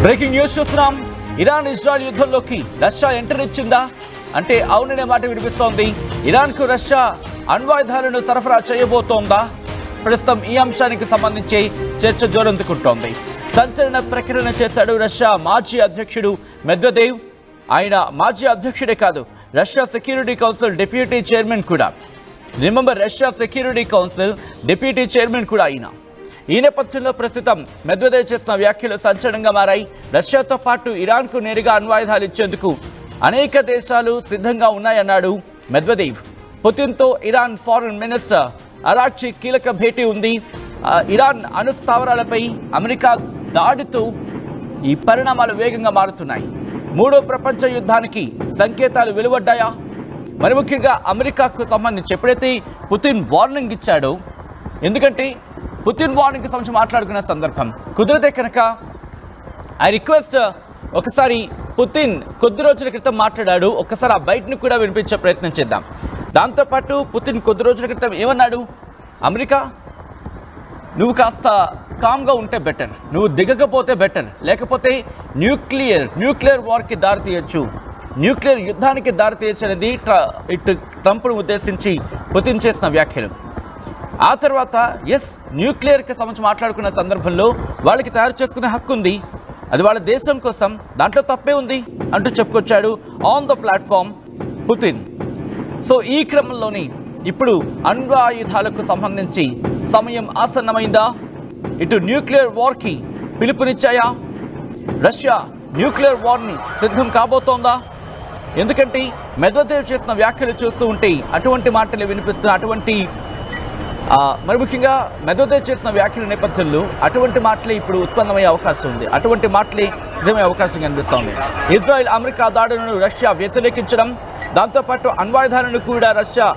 Breaking news చూస్తున్నాం. Iran Israel యుద్ధంలోకి Russia enter ఇచ్చిందా అంటే అవుననే మాట వినిపిస్తోంది. ఇరాన్కు రష్యా అణ్వాయుధాలను సరఫరా చేయబోతోందా? ప్రస్తుతం ఈ అంశానికి సంబంధించి చర్చ జోరందుకుంటోంది. సంచలన ప్రకటన చేశాడు రష్యా మాజీ అధ్యక్షుడు మెద్వెదేవ్. ఆయన మాజీ అధ్యక్షుడే కాదు, Russia security council deputy chairman కూడా. Remember, Russia security council deputy chairman కూడా ఆయన. ఈ నేపథ్యంలో ప్రస్తుతం మెద్వెదేవ్ చేసిన వ్యాఖ్యలు సంచలనంగా మారాయి. రష్యాతో పాటు ఇరాన్కు నేరుగా అణ్వాయుధాలు ఇచ్చేందుకు అనేక దేశాలు సిద్ధంగా ఉన్నాయన్నాడు మెద్వెదేవ్. పుతిన్తో ఇరాన్ ఫారెన్ మినిస్టర్ అరాక్చి కీలక భేటీ ఉంది. ఇరాన్ అణు స్థావరాలపై అమెరికా దాడితో ఈ పరిణామాలు వేగంగా మారుతున్నాయి. మూడో ప్రపంచ యుద్ధానికి సంకేతాలు వెలువడ్డాయా? మరి ముఖ్యంగా అమెరికాకు సంబంధించి ఎప్పుడైతే పుతిన్ వార్నింగ్ ఇచ్చాడో, ఎందుకంటే పుతిన్ వార్నింగ్కి సంబంధించి మాట్లాడుకున్న సందర్భం కుదిరితే కనుక ఐ రిక్వెస్ట్ ఒకసారి పుతిన్ కొద్ది రోజుల క్రితం మాట్లాడాడు, ఒక్కసారి ఆ బయటను కూడా వినిపించే ప్రయత్నం చేద్దాం. దాంతోపాటు పుతిన్ కొద్ది రోజుల క్రితం ఏమన్నాడు? అమెరికా, నువ్వు కాస్త కామ్గా ఉంటే బెటర్, నువ్వు దిగకపోతే బెటర్, లేకపోతే న్యూక్లియర్ వార్కి దారితీయచ్చు, న్యూక్లియర్ యుద్ధానికి దారితీయచ్చు అనేది ఇటు ట్రంప్ను ఉద్దేశించి పుతిన్ చేసిన వ్యాఖ్యలు. ఆ తర్వాత న్యూక్లియర్కి సంబంధించి మాట్లాడుకున్న సందర్భంలో వాళ్ళకి తయారు చేసుకునే హక్కు ఉంది, అది వాళ్ళ దేశం కోసం, దాంట్లో తప్పే ఉంది అంటూ చెప్పుకొచ్చాడు on the platform Putin. So ఈ క్రమంలోని ఇప్పుడు అణ్వాయుధాలకు సంబంధించి సమయం ఆసన్నమైందా? ఇటు న్యూక్లియర్ వార్కి పిలుపునిచ్చాయా? రష్యా న్యూక్లియర్ వార్ని సిద్ధం కాబోతోందా? ఎందుకంటే మెద్వెదేవ్ చేసిన వ్యాఖ్యలు చూస్తూ ఉంటే అటువంటి మాటలు వినిపిస్తున్న, అటువంటి మరి ముఖ్యంగా మెద్వెదేవ్ చేసిన వ్యాఖ్యల నేపథ్యంలో అటువంటి మాటలే ఇప్పుడు ఉత్పన్నమయ్యే అవకాశం ఉంది, అటువంటి మాటలే సిద్ధమయ్యే అవకాశం కనిపిస్తోంది. ఇజ్రాయెల్ అమెరికా దాడులను రష్యా వ్యతిరేకించడం, దాంతోపాటు అణ్వాయుధాలను కూడా రష్యా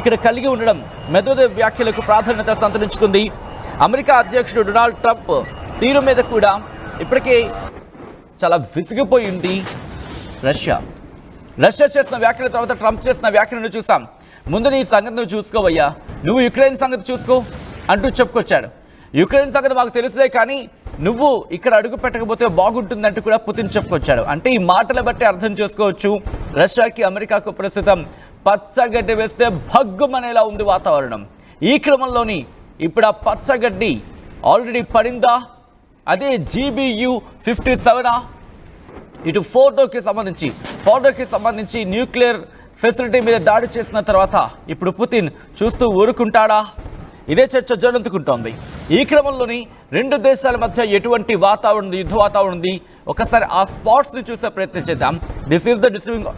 ఇక్కడ కలిగి ఉండడం మెద్వెదేవ్ వ్యాఖ్యలకు ప్రాధాన్యత సంతరించుకుంది. అమెరికా అధ్యక్షుడు డొనాల్డ్ ట్రంప్ తీరు మీద కూడా ఇప్పటికే చాలా విసిగిపోయింది రష్యా చేసిన వ్యాఖ్యల తర్వాత ట్రంప్ చేసిన వ్యాఖ్యలను చూసాం. ముందు నీ సంగతి నువ్వు చూసుకోవయ్యా, నువ్వు యుక్రెయిన్ సంగతి చూసుకో అంటూ చెప్పుకొచ్చాడు. యుక్రెయిన్ సంగతి మాకు తెలుసులే, కానీ నువ్వు ఇక్కడ అడుగు పెట్టకపోతే బాగుంటుందంటూ కూడా పుతిన్ చెప్పుకొచ్చాడు. అంటే ఈ మాటల బట్టి అర్థం చేసుకోవచ్చు, రష్యాకి అమెరికాకు ప్రస్తుతం పచ్చగడ్డి వేస్తే భగ్గుమనేలా ఉంది వాతావరణం. ఈ క్రమంలోని ఇప్పుడు ఆ పచ్చగడ్డి ఆల్రెడీ పడిందా? అదే GBU-57 ఇటు ఫోర్డోకి సంబంధించి న్యూక్లియర్ ఫెసిలిటీ మీద దాడి చేసిన తర్వాత ఇప్పుడు పుతిన్ చూస్తూ ఊరుకుంటాడా? ఇదే చర్చ జోరందుకుంటోంది. ఈ క్రమంలోని రెండు దేశాల మధ్య ఎటువంటి వాతావరణం, యుద్ధ వాతావరణం ఉంది, ఒకసారి ఆ స్పాట్స్ని చూసే ప్రయత్నం చేద్దాం. దిస్ ఈస్ ద డిస్టర్బింగ్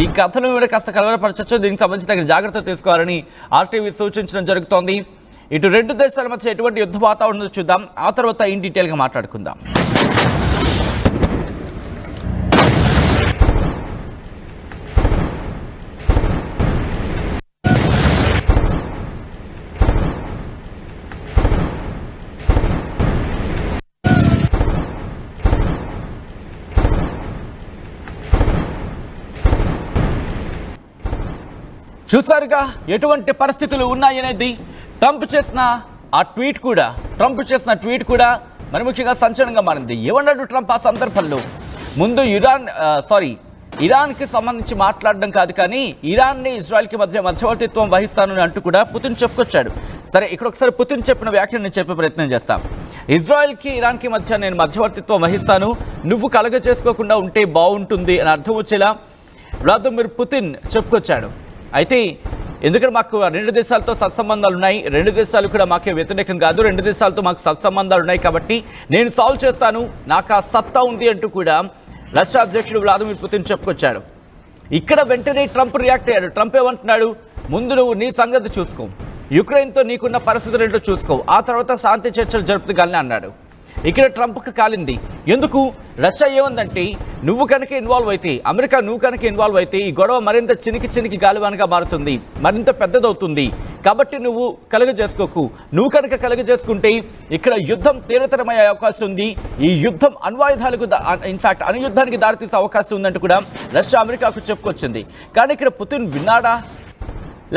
ఈ కథను మీద కాస్త కలవరపరచచ్చు, దీనికి సంబంధించి తగిన జాగ్రత్త తీసుకోవాలని ఆర్టీవీ సూచించడం జరుగుతోంది. ఇటు రెండు దేశాల మధ్య ఎటువంటి యుద్ధ వాతావరణం చూద్దాం, ఆ తర్వాత ఇన్ డీటెయిల్గా మాట్లాడుకుందాం. చూసారుగా ఎటువంటి పరిస్థితులు ఉన్నాయనేది. ట్రంప్ చేసిన ట్వీట్ కూడా మరి ముఖ్యంగా సంచలనంగా మారింది. ఏమన్నాడు ట్రంప్ ఆ సందర్భంలో? ముందు ఇరాన్కి సంబంధించి మాట్లాడడం కాదు, కానీ ఇరాన్ని ఇజ్రాయెల్కి మధ్యవర్తిత్వం వహిస్తానని అంటూ కూడా పుతిన్ చెప్పుకొచ్చాడు. సరే, ఇక్కడ ఒకసారి పుతిన్ చెప్పిన వ్యాఖ్యలు నేను చెప్పే ప్రయత్నం చేస్తాను. ఇజ్రాయెల్కి ఇరాన్కి మధ్య నేను మధ్యవర్తిత్వం వహిస్తాను, నువ్వు కలగ చేసుకోకుండా ఉంటే బాగుంటుంది అని అర్థం వచ్చేలా వ్లాదిమిర్ పుతిన్ చెప్పుకొచ్చాడు. అయితే ఎందుకంటే మాకు రెండు దేశాలతో సత్సంబంధాలు ఉన్నాయి, రెండు దేశాలు కూడా మాకే వ్యతిరేకం కాదు, రెండు దేశాలతో మాకు సత్సంబంధాలు ఉన్నాయి, కాబట్టి నేను సాల్వ్ చేస్తాను, నాకు ఆ సత్తా ఉంది అంటూ కూడా రష్యా అధ్యక్షుడు వ్లాదిమిర్ పుతిన్ చెప్పుకొచ్చాడు. ఇక్కడ వెంటనే ట్రంప్ రియాక్ట్ అయ్యాడు. ట్రంప్ ఏమంటున్నాడు? ముందు నువ్వు నీ సంగతి చూసుకో, యుక్రెయిన్తో నీకున్న పరిస్థితులు ఏంటో చూసుకో, ఆ తర్వాత శాంతి చర్చలు జరుపుతూగాలని అన్నాడు. ఇక్కడ ట్రంప్కి కాలింది. ఎందుకు? రష్యా ఏమందంటే, నువ్వు కనుక ఇన్వాల్వ్ అయితే, అమెరికా నువ్వు కనుక ఇన్వాల్వ్ అయితే ఈ గొడవ మరింత చినికి గాలివానగా మారుతుంది, మరింత పెద్దదవుతుంది, కాబట్టి నువ్వు కలుగజేసుకోకు. నువ్వు కనుక కలుగజేసుకుంటే ఇక్కడ యుద్ధం తీవ్రతరమయ్యే అవకాశం ఉంది, ఈ యుద్ధం అణ్వాయుధాలకు ఇన్ఫాక్ట్ అణుయుద్ధానికి దారితీసే అవకాశం ఉందంటూ కూడా రష్యా అమెరికాకు చెప్పుకొచ్చింది. కానీ ఇక్కడ పుతిన్ విన్నాడా,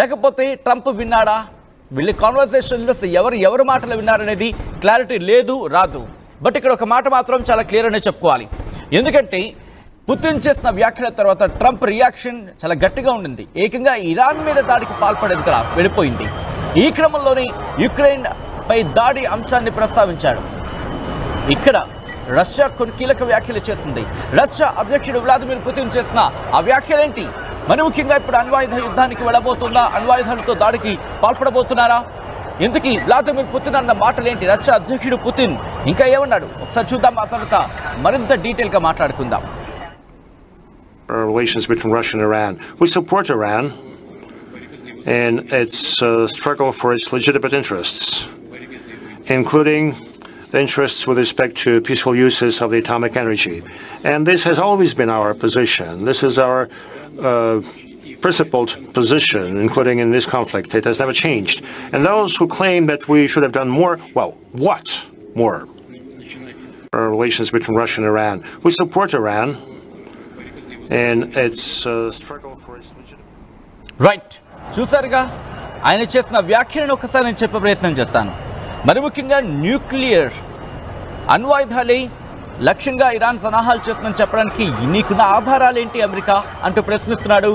లేకపోతే ట్రంప్ విన్నాడా? వీళ్ళ కాన్వర్సేషన్లో ఎవరు మాటలు విన్నారనేది క్లారిటీ లేదు, రాదు. బట్ ఇక్కడ ఒక మాట మాత్రం చాలా క్లియర్ అనే చెప్పుకోవాలి. ఎందుకంటే పుతిన్ చేసిన వ్యాఖ్యల తర్వాత ట్రంప్ రియాక్షన్ చాలా గట్టిగా ఉండింది. ఏకంగా ఇరాన్ మీద దాడికి పాల్పడేంతలా వెళ్ళిపోయింది. ఈ క్రమంలోనే యుక్రెయిన్ పై దాడి అంశాన్ని ప్రస్తావించాడు. ఇక్కడ రష్యా కొన్ని కీలక వ్యాఖ్యలు చేసింది. రష్యా అధ్యక్షుడు వ్లాదిమిర్ పుతిన్ చేసిన ఆ వ్యాఖ్యలేంటి? మరి ముఖ్యంగా ఇప్పుడు అణ్వాయుధ యుద్ధానికి వెళ్ళబోతుందా? అణ్వాయుధాలతో దాడికి పాల్పడబోతున్నారా? ఇంతకీ వ్లాదిమిర్ పుతిన్ అన్న మాటలేంటి? రష్యా అధ్యక్షుడు పుతిన్ ఇంకా ఏమన్నాడు? ఒకసారి చూద్దాం, ఆ తర్వాత మరింత డీటెయిల్గా మాట్లాడుకుందాం. Relations between Russia and Iran. We support Iran in its struggle for its legitimate interests, including the interests with respect to peaceful uses of the atomic energy. And this has always been our position. This is our principled position, including in this conflict. It has never changed. And those who claim that we should have done more, well, what more? Relations between Russia and Iran. We support Iran in its struggle for its legitimate. Right, చూసారుగా ఆయన చేసిన వ్యాఖ్యలను ఒకసారి నేను చెప్పే ప్రయత్నం చేస్తాను. మరి ముఖ్యంగా న్యూక్లియర్ అణ్వాయుధాలే లక్ష్యంగా ఇరాన్ సన్నాహాలు చేస్తుందని చెప్పడానికి నీకున్న ఆధారాలేంటి అమెరికా అంటూ ప్రశ్నిస్తున్నాడు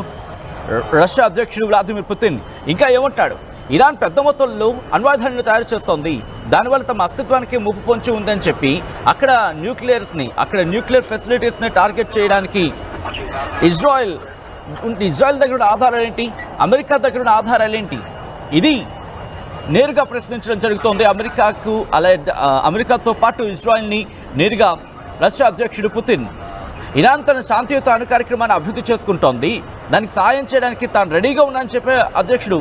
రష్యా అధ్యక్షుడు వ్లాదిమిర్ పుతిన్. ఇంకా ఏమంటాడు? ఇరాన్ పెద్ద మొత్తంలో అణ్వాయుధాలను తయారు చేస్తోంది, దానివల్ల తమ అస్తిత్వానికి ముప్పు పొంచి ఉందని చెప్పి అక్కడ న్యూక్లియర్ ఫెసిలిటీస్ని టార్గెట్ చేయడానికి ఇజ్రాయెల్ దగ్గర ఉన్న ఆధారాలేంటి? అమెరికా దగ్గర ఉన్న ఆధారాలేంటి? ఇది నేరుగా ప్రశ్నించడం జరుగుతోంది. అమెరికాతో పాటు ఇజ్రాయెల్ని నేరుగా రష్యా అధ్యక్షుడు పుతిన్. ఇరాన్ తన శాంతియుత అణు కార్యక్రమాన్ని అభివృద్ధి చేసుకుంటోంది, దానికి సాయం చేయడానికి తాను రెడీగా ఉన్నానని చెప్పే అధ్యక్షుడు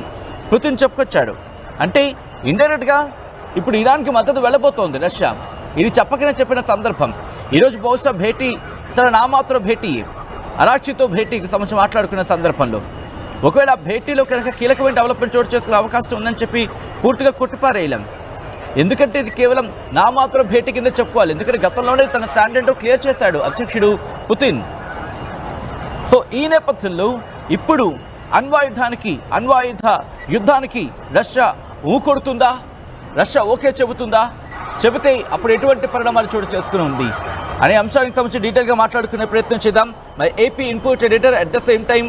పుతిన్ చెప్పుకొచ్చాడు. అంటే ఇండైరెక్ట్గా ఇప్పుడు ఇరాన్కి మద్దతు వెళ్ళబోతోంది రష్యా. ఇది చెప్పకనే చెప్పిన సందర్భం. ఈరోజు బహుశా భేటీ చాలా నామాత్రం భేటీ, అరాక్షితో భేటీకి సంబంధించి మాట్లాడుకున్న సందర్భంలో ఒకవేళ ఆ భేటీలో కనుక కీలకమైన డెవలప్మెంట్ చోటు చేసుకునే అవకాశం ఉందని చెప్పి పూర్తిగా కొట్టిపారేయలేం. ఎందుకంటే ఇది కేవలం నామాత్రం భేటీ కింద చెప్పుకోవాలి. ఎందుకంటే గతంలోనే తన స్టాండ్ ఏంటో క్లియర్ చేశాడు అధ్యక్షుడు పుతిన్. సో ఈ నేపథ్యంలో ఇప్పుడు అణ్వాయుధ యుద్ధానికి రష్యా ఊకొడుతుందా? రష్యా ఓకే చెబుతుందా? చెబితే అప్పుడు ఎటువంటి పరిణామాలు చోటు చేసుకుని ఉంది అనే అంశానికి సంబంధించి డీటెయిల్గా మాట్లాడుకునే ప్రయత్నం చేద్దాం. మరి AP input editor at the same time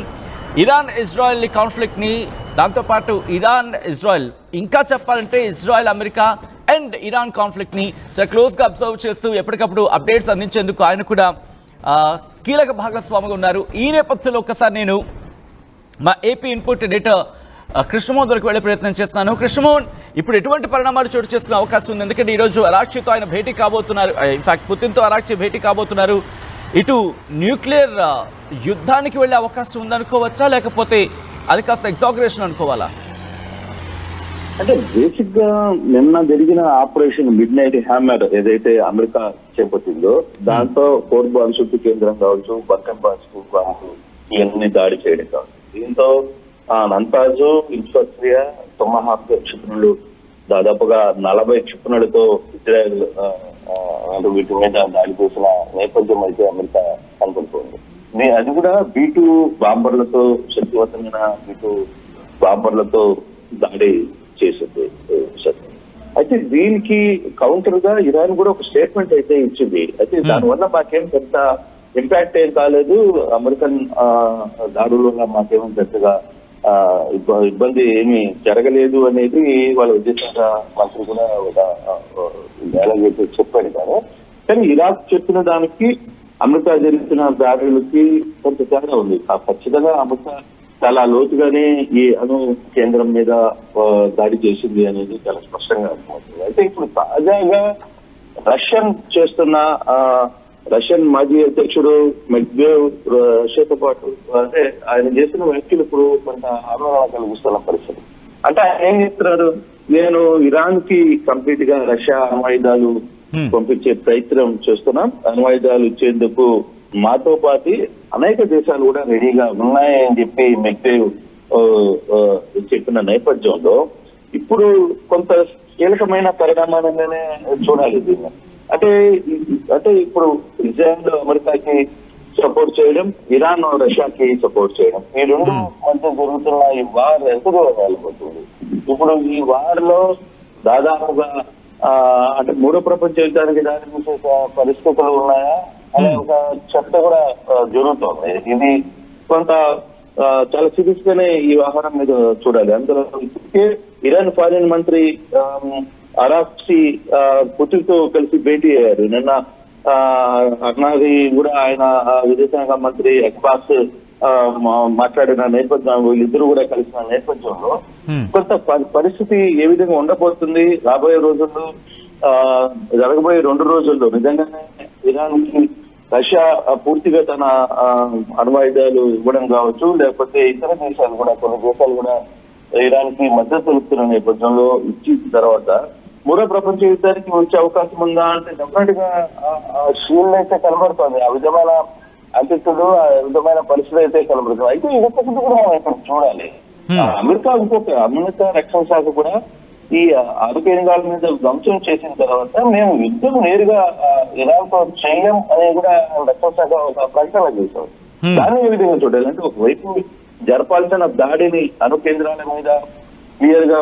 Iran Israel కాన్ఫ్లిక్ట్ని, దాంతోపాటు ఇరాన్ ఇజ్రాయెల్, ఇంకా చెప్పాలంటే ఇజ్రాయెల్ అమెరికా అండ్ ఇరాన్ కాన్ఫ్లిక్ట్ని చాలా క్లోజ్గా అబ్జర్వ్ చేస్తూ ఎప్పటికప్పుడు అప్డేట్స్ అందించేందుకు ఆయన కూడా కీలక భాగస్వామిగా ఉన్నారు. ఈ నేపథ్యంలో ఒకసారి నేను మా ఏపీ ఇన్పుట్ ఎడిటర్ కృష్ణమోహన్ వరకు వెళ్ళే ప్రయత్నం చేస్తున్నాను. కృష్ణమోహన్, ఇప్పుడు ఎటువంటి పరిణామాలు చోటు చేసుకునే అవకాశం ఉంది? ఎందుకంటే ఈరోజు అరాక్షితో ఆయన భేటీ కాబోతున్నారు, ఇన్ఫాక్ట్ పుతిన్తో అరాక్షి భేటీ కాబోతున్నారు. ఇటు న్యూక్లియర్ యుద్ధానికి వెళ్ళే అవకాశం ఉందనుకోవచ్చా, లేకపోతే అది కాస్త ఎగ్జాగరేషన్ అనుకోవాలా? అంటే బేసిక్ గా నిన్న జరిగిన ఆపరేషన్ మిడ్ నైట్ హ్యామర్ ఏదైతే అమెరికా చేపట్టిందో దాంతో కోర్ బాన్సుకు కేంద్రం కావచ్చు, బర్కన్ బాన్సు కావచ్చు, ఇవన్నీ దాడి చేయడం కావచ్చు. దీంతో నంతాజు, ఇన్ఫాస్ట్రియా, తొమహాక్ క్షిపణులు దాదాపుగా 40 క్షిపణులతో ఇజ్రాయెల్ వీటి మీద దాడి చేసిన నేపథ్యం అయితే అమెరికా కనపడుతోంది. అది కూడా B2 బాంబర్లతో, శక్తివంతమైన B2 బాంబర్లతో దాడి చేసింది. అయితే దీనికి కౌంటర్ గా ఇరాన్ కూడా ఒక స్టేట్మెంట్ అయితే ఇచ్చింది. అయితే దానివల్ల మాకేం పెద్ద ఇంపాక్ట్ ఏం కాలేదు, అమెరికన్ దాడుల వల్ల మాకేమో పెద్దగా ఇబ్బంది ఏమీ జరగలేదు అనేది వాళ్ళ ఉద్దేశంగా మంత్రి కూడా ఒక డైలాగ్ అయితే చెప్పాడు. కానీ ఇరాక్ చెప్పిన దానికి అమెరికా జరుగుతున్న దాడులకి కొంత తేడా ఉంది. ఖచ్చితంగా అమెరికా చాలా లోతుగానే ఈ అణు కేంద్రం మీద దాడి చేసింది అనేది చాలా స్పష్టంగా అర్థమవుతుంది. అయితే ఇప్పుడు తాజాగా రష్యన్ మాజీ అధ్యక్షుడు మెడ్వేవ్ రష్యాతో పాటు అంటే ఆయన చేసిన వ్యాఖ్యలు ఇప్పుడు కొంత ఆందోళన కలిగిస్తున్న పరిస్థితి. అంటే ఆయన ఏం చెప్తున్నారు, నేను ఇరాన్ కి కంప్లీట్ గా రష్యా అణ్వాయుధాలు పంపించే ప్రయత్నం చేస్తున్నాం, అణ్వాయుధాలు ఇచ్చేందుకు మాతో పాటు అనేక దేశాలు కూడా రెడీగా ఉన్నాయని చెప్పి మెడ్వేవ్ చెప్పిన నేపథ్యంలో ఇప్పుడు కొంత కీలకమైన పరిణామాలనే చూడాలి దీన్ని. అంటే ఇప్పుడు ఇజ్రాయెల్ అమెరికాకి సపోర్ట్ చేయడం, ఇరాన్ రష్యాకి సపోర్ట్ చేయడం, ఈ రెండు మధ్య జరుగుతున్న ఈ వార్ ఎంత దూరం వెళ్ళిపోతుంది. ఇప్పుడు ఈ వార్ లో దాదాపుగా అంటే మూడో ప్రపంచ యుద్ధానికి దారి తీసే పరిస్థితులు ఉన్నాయా అనే ఒక చర్చ కూడా జరుగుతోంది. ఇది కొంత చాలా సీరియస్ గానే ఈ వ్యవహారం మీద చూడాలి. అందులో ఇప్పటికే ఇరాన్ ఫారిన్ మంత్రి అరాక్సి పుతిన్ తో కలిసి భేటీ అయ్యారు. నిన్న అర్నాది కూడా ఆయన విదేశాంగ మంత్రి అక్బాస్ మాట్లాడిన నేపథ్యం, వీళ్ళిద్దరూ కూడా కలిసిన నేపథ్యంలో కొంత పరిస్థితి ఏ విధంగా ఉండబోతుంది రాబోయే రోజుల్లో, జరగబోయే 2 రోజుల్లో నిజంగానే ఇరాన్ కి రష్యా పూర్తిగా తన అణ్వాయుధాలు ఇవ్వడం కావచ్చు, లేకపోతే ఇతర దేశాలు కూడా కొన్ని దేశాలు కూడా ఇరాన్ కి మద్దతు తెలుపుతున్న నేపథ్యంలో ఇచ్చిన తర్వాత మూడో ప్రపంచ యుద్ధానికి వచ్చే అవకాశం ఉందా అంటే డెఫినెట్ గా షీల్డ్ అయితే కనబడుతుంది. ఆ విధమైన అతిథులు, ఆ విధమైన పరిస్థితి అయితే కనబడుతుంది. అయితే ఇంకొకటి కూడా మనం ఇక్కడ చూడాలి. అమెరికా రక్షణ శాఖ కూడా ఈ అణు కేంద్రాల మీద ధ్వంసం చేసిన తర్వాత మేము యుద్ధం నేరుగా ఇరాన్ తో చేయం అనేది కూడా రక్షణ శాఖ ఒక ప్రకటన చేశారు. దాన్ని ఏ విధంగా చూడాలి అంటే ఒకవైపు జరపాల్సిన దాడిని అణు కేంద్రాల మీద క్లియర్ గా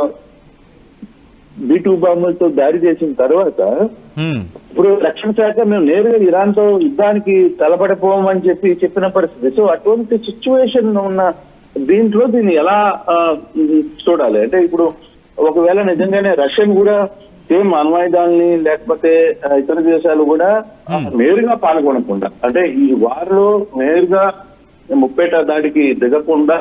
B2 బాంబులతో దాడి చేసిన తర్వాత ఇప్పుడు రక్షణ శాఖ మేము నేరుగా ఇరాన్ తో యుద్ధానికి తలపడిపోమని చెప్పిన పరిస్థితి. సో అటువంటి సిచ్యువేషన్ ఉన్న దీంట్లో దీన్ని ఎలా చూడాలి అంటే ఇప్పుడు ఒకవేళ నిజంగానే రష్యన్ కూడా సేమ్ అణ్వాయుధాలని లేకపోతే ఇతర దేశాలు కూడా నేరుగా పాల్గొనకుండా అంటే ఈ వార్లో నేరుగా ముప్పేట దాడికి దిగకుండా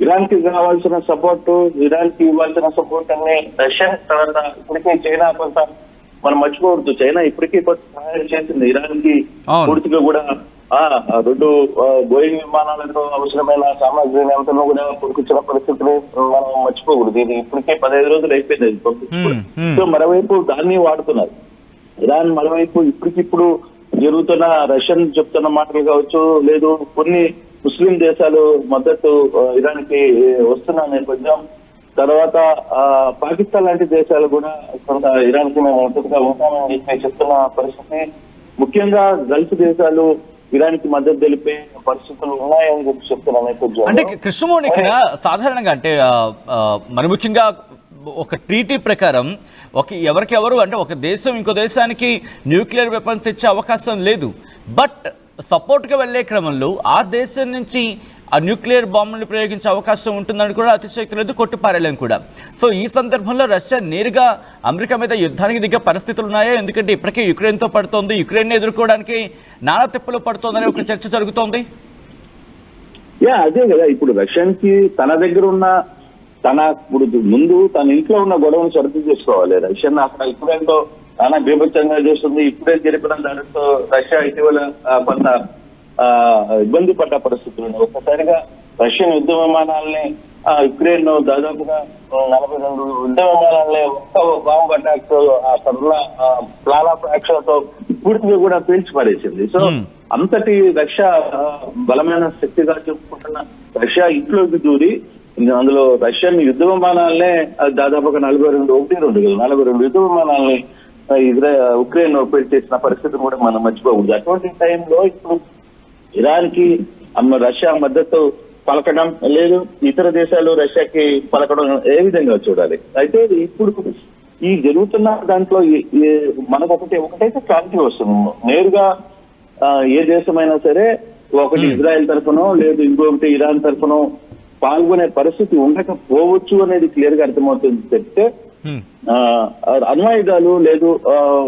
ఇరాన్ కి కావాల్సిన సపోర్ట్, ఇరాన్ కి ఇవ్వాల్సిన సపోర్ట్ అన్ని రష్యన్ తర్వాత ఇప్పటికే చైనా కొంత మనం మర్చిపోవద్దు, చైనా ఇప్పటికీ కొంత సహాయం చేసింది ఇరాన్ కి పూర్తిగా కూడా 2 బోయింగ్ విమానాలతో అవసరమైన సామాగ్రిని అంతా కూడా కొనుక్కొచ్చిన పరిస్థితులు మనం మర్చిపోకూడదు. ఇది ఇప్పటికే 15 రోజులు అయిపోయింది. సో మరోవైపు దాన్ని వాడుతున్నారు ఇరాన్, మరోవైపు ఇప్పటికిప్పుడు జరుగుతున్న రష్యన్ చెప్తున్న మాటలు కావచ్చు, లేదు కొన్ని ముస్లిం దేశాలు మద్దతు ఇరాన్ కి వస్తున్న నేపథ్యం, తర్వాత పాకిస్తాన్ లాంటి దేశాలు కూడా కొంత ఇరాన్ కి మేము మద్దతుగా ఉంటామని చెప్తున్న పరిస్థితి, ముఖ్యంగా గల్ఫ్ దేశాలు ఇరాన్ కి మద్దతు తెలిపే పరిస్థితులు ఉన్నాయని చెప్పి చెప్తున్న నేపథ్యం. అంటే కృష్ణమోహన్ ఇక్కడ సాధారణంగా అంటే మరి ముఖ్యంగా ఒక ట్రీటీ ప్రకారం ఎవరికెవరు అంటే ఒక దేశం ఇంకో దేశానికి న్యూక్లియర్ వెపన్స్ ఇచ్చే అవకాశం లేదు. బట్ సపోర్ట్గా వెళ్లే క్రమంలో ఆ దేశం నుంచి ఆ న్యూక్లియర్ బాంబులను ప్రయోగించే అవకాశం ఉంటుందని కూడా అతిశక్తి లేదు, కొట్టిపారేలేం కూడా. సో ఈ సందర్భంలో రష్యా నేరుగా అమెరికా మీద యుద్ధానికి దిగే పరిస్థితులు ఉన్నాయా? ఎందుకంటే ఇప్పటికే యుక్రెయిన్తో పడుతోంది, యుక్రెయిన్ ఎదుర్కోవడానికి నానా తిప్పలు పడుతోందని ఒక చర్చ జరుగుతోంది. అదే కదా ఇప్పుడు రష్యన్ కి తన దగ్గర ఉన్న ఇప్పుడు ముందు తన ఇంట్లో ఉన్న గొడవను సరిగ్గా చేసుకోవాలి. రష్యన్ అక్కడ యుక్రెయిన్తో చాలా బీభత్సంగా చేస్తుంది. ఇప్పుడే జరిపిన దానితో రష్యా ఇటీవల కొంత ఇబ్బంది పడ్డ పరిస్థితులు ఉన్నాయి. ఒక్కసారిగా రష్యన్ యుద్ధ విమానాలని యుక్రెయిన్ దాదాపుగా 42 యుద్ధ విమానాలని ఒక్క బాంబ్ అటాక్ అక్కడున్న ప్లాన్ ఆఫ్ యాక్షన్ తో పూర్తిగా కూడా పీల్చి పడేసింది. సో అంతటి రష్యా బలమైన శక్తిగా చెప్పుకుంటున్న రష్యా ఇంట్లోకి దూరి అందులో రష్యన్ యుద్ధ విమానాలనే దాదాపుగా 42 యుద్ధ విమానాలని ఉక్రెయిన్ చేసిన పరిస్థితిని కూడా మనం మర్చిపోకూడదు. అటువంటి టైంలో ఇప్పుడు ఇరాన్ కి రష్యా మద్దతు పలకడం లేదు, ఇతర దేశాలు రష్యాకి పలకడం ఏ విధంగా చూడాలి? అయితే ఇప్పుడు ఈ జరుగుతున్న దాంట్లో మనకు ఒకటైతే క్లారిటీ వస్తుంది. నేరుగా ఏ దేశమైనా సరే ఒకటి ఇజ్రాయెల్ తరఫునో లేదు ఇంకొకటి ఇరాన్ తరఫునో పాల్గొనే పరిస్థితి ఉండకపోవచ్చు అనేది క్లియర్ గా అర్థమవుతుంది. చెప్తే అణ్వాయుధాలు లేదు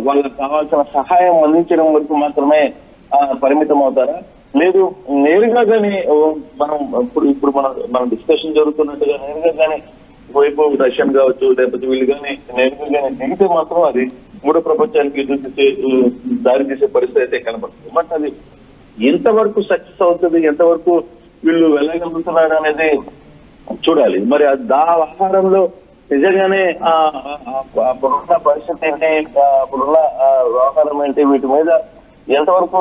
వాళ్ళకి కావాల్సిన సహాయం అందించడం వరకు మాత్రమే పరిమితం అవుతారా, లేదు నేరుగా కానీ మనం ఇప్పుడు మనం డిస్కషన్ జరుగుతున్నట్టుగా నేరుగా కానీ వైపు రష్యన్ కావచ్చు లేకపోతే వీళ్ళు కానీ నేరుగా కానీ దిగితే మాత్రం అది మూడో ప్రపంచానికి దారి తీసే పరిస్థితి అయితే కనబడుతుంది. బట్ అది ఎంతవరకు సక్సెస్ అవుతుంది, ఎంతవరకు వీళ్ళు వెళ్ళగలుగుతున్నారు అనేది చూడాలి. మరి ఆ ఆహారంలో నిజంగానే అప్పుడున్న పరిస్థితి ఏంటి, అప్పుడున్న వ్యవహారం ఏంటి, వీటి మీద ఎంతవరకు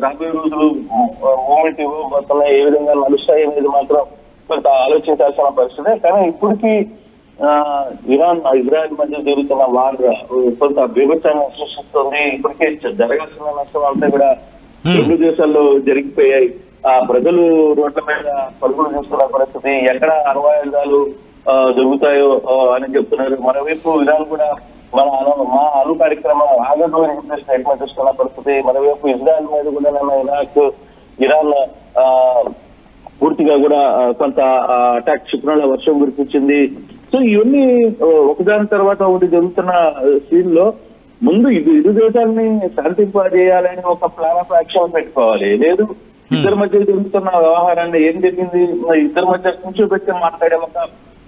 రాబోయే రోజులు మూమెంట్ ఇవ్వబోతున్నాయి, ఏ విధంగా నడుస్తాయి అనేది మాత్రం కొంత ఆలోచించాల్సిన పరిస్థితి. కానీ ఇప్పటికీ ఇజ్రాయెల్ మధ్య జరుగుతున్న వార్ కొంత బీభత్సాన్ని సృష్టిస్తుంది. ఇప్పటికే జరగాల్సిన నష్టం అంతా కూడా రెండు దేశాల్లో జరిగిపోయాయి. ప్రజలు రోడ్ల మీద పరుగులు చేస్తున్న పరిస్థితి, ఎక్కడ అణ్వాయుధాలు దొరుకుతాయో అని చెప్తున్నారు. మరోవైపు ఇరాన్ కూడా మా అణు కార్యక్రమం ఆగదు అని చెప్పి స్టేట్మెంట్ ఇస్తున్న పరిస్థితి. మరోవైపు ఇజ్రాయెల్ మీద కూడా ఇరాన్ పూర్తిగా కూడా కొంత అటాక్ క్షిపణుల వర్షం కురిపించింది. సో ఇవన్నీ ఒకదాని తర్వాత ఒకటి జరుగుతున్న సీన్ లో ముందు ఇరు దేశాలని శాంతింపజేయాలని ఒక ప్లాన్ ఆఫ్ యాక్షన్ పెట్టుకోవాలి. లేదు ఇద్దరి మధ్య జరుగుతున్న వ్యవహారాన్ని ఏం జరిగింది, ఇద్దరి మధ్య కూర్చోబెట్టి మాట్లాడే ఒక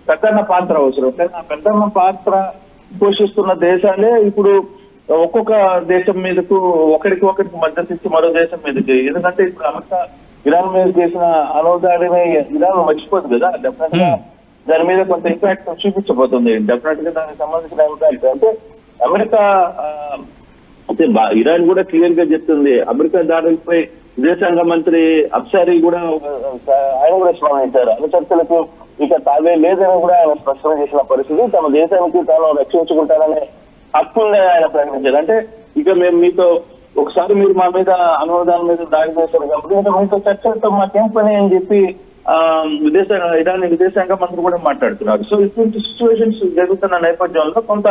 పెద్దన్న పాత్ర అవసరం. కానీ ఆ పెద్దన్న పాత్ర పోషిస్తున్న దేశాలే ఇప్పుడు ఒక్కొక్క దేశం మీదకు ఒకరికి మద్దతు ఇచ్చి మరో దేశం మీదకి. ఎందుకంటే ఇప్పుడు అమెరికా ఇరాన్ మీద చేసిన అణుదాడిని ఇరాన్ మర్చిపోదు కదా, డెఫినెట్ గా దాని మీద కొంత ఇంపాక్ట్ చూపించబోతుంది. డెఫినెట్ గా దానికి సంబంధించిన ఇంపాక్ట్ అంటే అమెరికా అంటే ఇరాన్ కూడా క్లియర్ గా చెప్తుంది. అమెరికా దాడులపై విదేశాంగ మంత్రి అబ్సారీ కూడా ఆయన కూడా స్పందించారు. అణు చర్చలకు ఇక తావే లేదని కూడా ఆయన స్పష్టం చేసిన పరిస్థితి. తమ దేశానికి తాను రక్షించుకుంటాననే హక్కుందని ఆయన ప్రకటించారు. అంటే ఇక మేము మీతో ఒకసారి మీరు మా మీద అనువాదాల మీద దాడి చేశారు కాబట్టి ఇంకా మీతో చర్చలతో మాకేం పని అని చెప్పి ఇరాన్ విదేశాంగ మంత్రి కూడా మాట్లాడుతున్నారు. సో ఇటువంటి సిచ్యువేషన్స్ జరుగుతున్న నేపథ్యంలో కొంత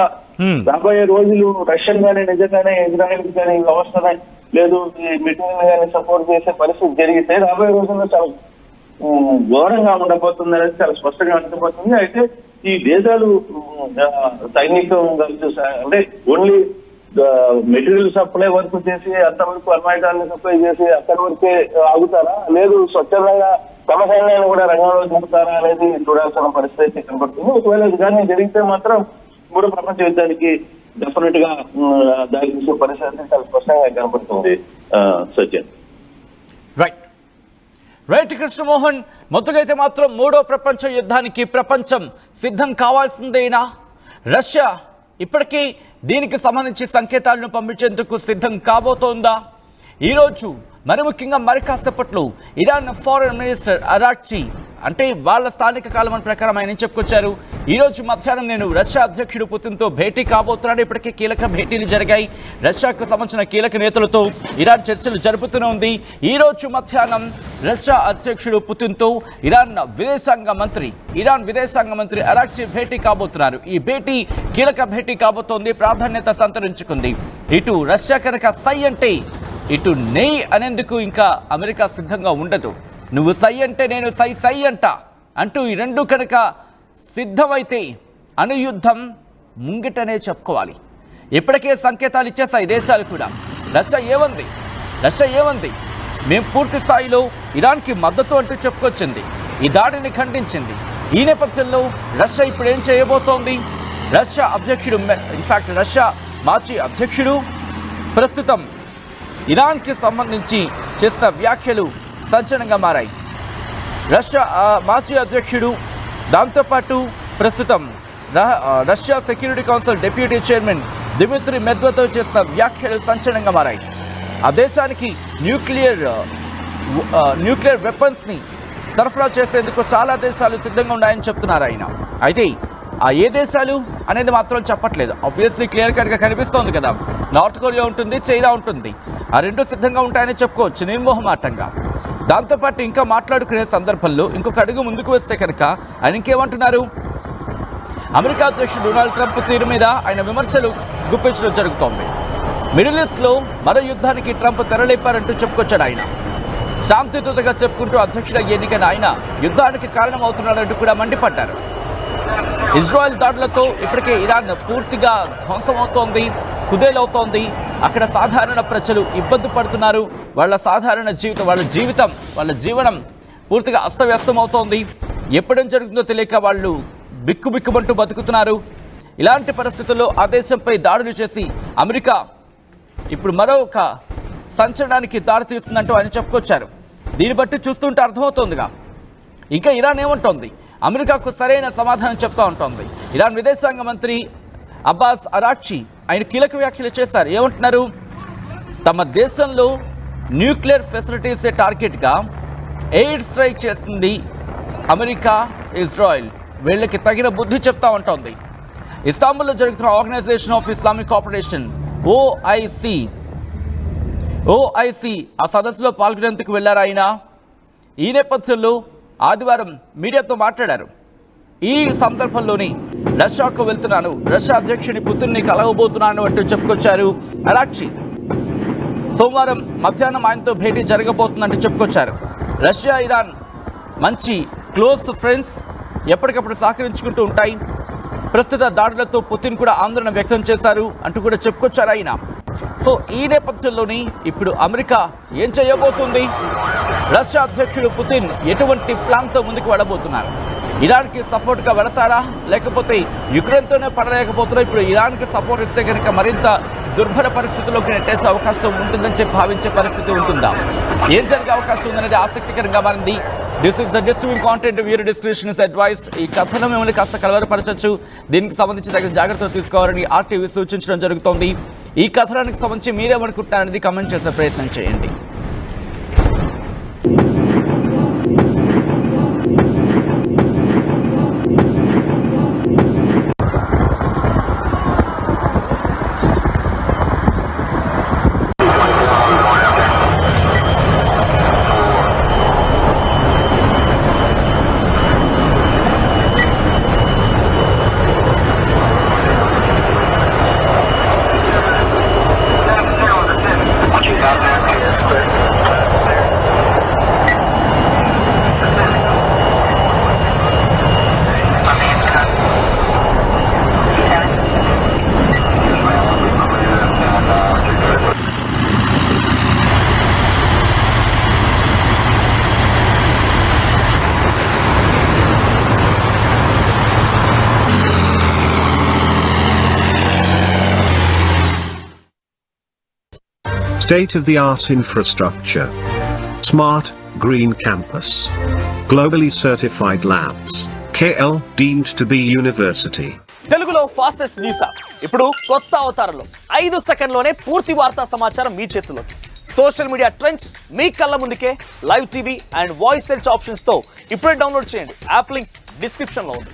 రాబోయే రోజులు రష్యన్ గానీ నిజంగానే ఇజ్రాయెల్ కానీ వ్యవస్థనే లేదు ఈ మెటీరియల్ గానీ సపోర్ట్ చేసే పరిస్థితి జరిగితే రాబోయే రోజుల్లో చాలా ఘోరంగా ఉండబోతుంది అనేది చాలా స్పష్టంగా ఉండబోతుంది. అయితే ఈ దేశాలు సైనికం అంటే ఓన్లీ మెటీరియల్ సప్లై వరకు చేసి అంతవరకు అణ్వాయుధాలను సప్లై చేసి అక్కడి వరకే ఆగుతారా, లేదు స్వచ్ఛందంగా తమ సైన్యాన్ని కూడా రంగంలో దిగుతారా అనేది చూడాల్సిన పరిస్థితి కనబడుతుంది. ఒకవేళ ఇది కానీ జరిగితే మాత్రం మూడో ప్రపంచ యుద్ధానికి డెఫినెట్ గా దారి తీసే పరిస్థితి చాలా స్పష్టంగా కనబడుతుంది. సత్యం రైట్ కృష్ణమోహన్, మొత్తంగా అయితే మాత్రం మూడో ప్రపంచ యుద్ధానికి ప్రపంచం సిద్ధం కావాల్సిందేనా? రష్యా ఇప్పటికీ దీనికి సంబంధించి సంకేతాలను పంపించేందుకు సిద్ధం కాబోతోందా? ఈరోజు మరి ముఖ్యంగా మరి కాసేపట్లో ఇరాన్ ఫారెన్ మినిస్టర్ అరాక్చి అంటే వాళ్ళ స్థానిక కాలం ప్రకారం ఆయన చెప్పుకొచ్చారు. ఈరోజు మధ్యాహ్నం నేను రష్యా అధ్యక్షుడు పుతిన్తో భేటీ కాబోతున్నాను. ఇప్పటికే కీలక భేటీలు జరిగాయి. రష్యాకు సంబంధించిన కీలక నేతలతో ఇరాన్ చర్చలు జరుపుతూనే ఉంది. ఈరోజు మధ్యాహ్నం రష్యా అధ్యక్షుడు పుతిన్తో ఇరాన్ విదేశాంగ మంత్రి అరాక్చి భేటీ కాబోతున్నారు. ఈ భేటీ కీలక భేటీ కాబోతోంది, ప్రాధాన్యత సంతరించుకుంది. ఇటు రష్యా కనుక సై అంటే ఇటు నెయ్యి అనేందుకు ఇంకా అమెరికా సిద్ధంగా ఉండదు. నువ్వు సై అంటే నేను సై అంట అంటూ ఈ రెండు కనుక సిద్ధమైతే అణుయుద్ధం ముంగిటనే చెప్పుకోవాలి. ఇప్పటికే సంకేతాలు ఇచ్చేసాయి దేశాలు కూడా. రష్యా ఏమంది మేము పూర్తి స్థాయిలో ఇరాన్కి మద్దతు అంటూ చెప్పుకొచ్చింది. ఈ దాడిని ఖండించింది. ఈ నేపథ్యంలో రష్యా ఇప్పుడు ఏం చేయబోతోంది? రష్యా అధ్యక్షుడు ఇన్ఫాక్ట్ రష్యా మాజీ అధ్యక్షుడు ప్రస్తుతం ఇరాన్కి సంబంధించి చేసిన వ్యాఖ్యలు సంచలనంగా మారాయి. రష్యా మాజీ అధ్యక్షుడు దాంతోపాటు ప్రస్తుతం Russia security council deputy chairman Dmitry Medvedev చేసిన వ్యాఖ్యలు సంచలనంగా మారాయి. ఆ దేశానికి న్యూక్లియర్ వెపన్స్ని సరఫరా చేసేందుకు చాలా దేశాలు సిద్ధంగా ఉన్నాయని చెప్తున్నారు ఆయన. అయితే ఆ ఏ దేశాలు అనేది మాత్రం చెప్పట్లేదు. ఆబ్వియస్లీ క్లియర్ కట్గా కనిపిస్తోంది కదా, నార్త్ కొరియా ఉంటుంది, చైనా ఉంటుంది. ఆ రెండు సిద్ధంగా ఉంటాయని చెప్పుకోవచ్చు నిర్మోహమాటంగా. దాంతోపాటు ఇంకా మాట్లాడుకునే సందర్భంలో ఇంకొక అడుగు ముందుకు వేస్తే కనుక ఆయన ఇంకేమంటున్నారు? అమెరికా అధ్యక్షుడు డొనాల్డ్ ట్రంప్ తీరు మీద ఆయన విమర్శలు గుప్పించడం జరుగుతోంది. మిడిల్ ఈస్ట్లో మరో యుద్ధానికి ట్రంప్ తెరలేపారంటూ చెప్పుకొచ్చాడు ఆయన. శాంతియుతంగా చెప్పుకుంటూ అధ్యక్షుడిగా ఎన్నికైన ఆయన యుద్ధానికి కారణమవుతున్నాడంటూ కూడా మండిపడ్డారు. ఇజ్రాయెల్ దాడులతో ఇప్పటికే ఇరాన్ పూర్తిగా ధ్వంసమవుతోంది, కుదేలవుతోంది. అక్కడ సాధారణ ప్రజలు ఇబ్బంది పడుతున్నారు. వాళ్ళ జీవనం పూర్తిగా అస్తవ్యస్తమవుతోంది. ఎప్పుడేం జరుగుతుందో తెలియక వాళ్ళు బిక్కుబిక్కుమంటూ బతుకుతున్నారు. ఇలాంటి పరిస్థితుల్లో ఆ దేశంపై దాడులు చేసి అమెరికా ఇప్పుడు మరొక సంచలనానికి దారితీస్తుందంటూ ఆయన చెప్పుకొచ్చారు. దీన్ని బట్టి చూస్తుంటే అర్థమవుతోందిగా. ఇంకా ఇరాన్ ఏమంటోంది? అమెరికాకు సరైన సమాధానం చెప్తా ఉంటుంది. ఇరాన్ విదేశాంగ మంత్రి అబ్బాస్ అరాక్చి ఆయన కీలక వ్యాఖ్యలు చేశారు. ఏమంటున్నారు? తమ దేశంలో న్యూక్లియర్ ఫెసిలిటీసే టార్గెట్గా ఎయిర్ స్ట్రైక్ చేసింది అమెరికా, ఇజ్రాయెల్. వీళ్ళకి తగిన బుద్ధి చెప్తా ఉంటుంది. ఇస్తాంబుల్లో జరుగుతున్న organisation of Islamic cooperation OIC OIC ఆ సదస్సులో పాల్గొనేందుకు వెళ్లారు ఆయన. ఈ నేపథ్యంలో ఆదివారం మీడియాతో మాట్లాడారు. ఈ సందర్భంలోని రష్యాకు వెళ్తున్నాను, రష్యా అధ్యక్షుడి పుతిన్ని కలవబోతున్నాను అంటూ చెప్పుకొచ్చారు అరాక్చి. సోమవారం మధ్యాహ్నం ఆయనతో భేటీ జరగబోతుందంటూ చెప్పుకొచ్చారు. రష్యా ఇరాన్ మంచి క్లోజ్ ఫ్రెండ్స్, ఎప్పటికప్పుడు సహకరించుకుంటూ ఉంటాయి. ప్రస్తుత దాడులతో పుతిన్ కూడా ఆందోళన వ్యక్తం చేశారు అంటూ కూడా చెప్పుకొచ్చారు ఆయన. సో ఈ నేపథ్యంలోని ఇప్పుడు అమెరికా ఏం చేయబోతుంది? రష్యా అధ్యక్షుడు పుతిన్ ఎటువంటి ప్లాన్తో ముందుకు వెళ్ళబోతున్నారు? ఇరాన్కి సపోర్ట్గా వెళతారా, లేకపోతే యుక్రెయిన్తోనే పడలేకపోతున్నా ఇప్పుడు ఇరాన్కి సపోర్ట్ ఇస్తే కనుక మరింత దుర్భర పరిస్థితుల్లోకి నెట్టేసే అవకాశం ఉంటుందని చెప్పి భావించే పరిస్థితి ఉంటుందా? ఏం జరిగే అవకాశం ఉందనేది ఆసక్తికరంగా మారింది. This is the distributing content, viewer description is advised. ఈ కథనం మిమ్మల్ని కాస్త కలవరపరచచ్చు. దీనికి సంబంధించి తగిన జాగ్రత్తలు తీసుకోవాలని RTV సూచించడం జరుగుతోంది. ఈ కథనానికి సంబంధించి మీరేమనుకుంటున్నారనేది కామెంట్ చేసే ప్రయత్నం చేయండి. State-of-the-art infrastructure. Smart, green campus. Globally certified labs. KL deemed to be university. తెలుగులో ఫాస్టెస్ట్ న్యూస్ యాప్ ఇప్పుడు కొత్త అవతారంలో 5 సెకండ్లోనే పూర్తి వార్తా సమాచారం మీ చేతుల్లోకి. సోషల్ మీడియా ట్రెండ్స్ మీ కళ్ళ ముందుకే live TV and voice search options తో ఇప్పుడే డౌన్లోడ్ చేయండి. యాప్ లింక్ డిస్క్రిప్షన్ లో ఉంది.